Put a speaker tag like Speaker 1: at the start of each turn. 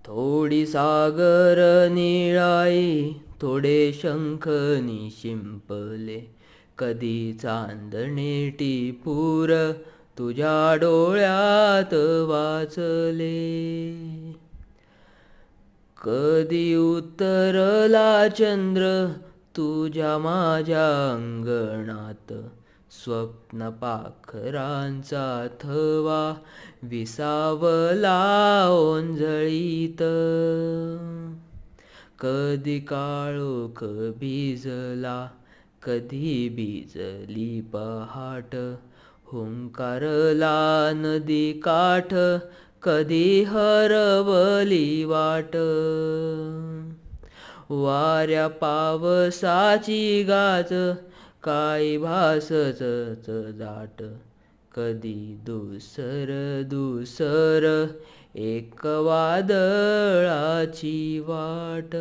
Speaker 1: थोडी सागर निळाई, थोडे शंख निशिंपले. कधी चांदणे टिपूर तुझ्या डोळ्यात वाचले. कधी उतरला चंद्र तुझ्या माझ्या अंगणात. स्वप्न पाखरांचा थवा विसावला ओंजळीत. कधी काळोख भिजला, कधी भिजली पहाट. हुंकारला नदी काठ, कधी हरवली वाट. वाऱ्या पावसाची गाज, काही भासच दाट. कधी धुसर धुसर एक वादळाची वाट.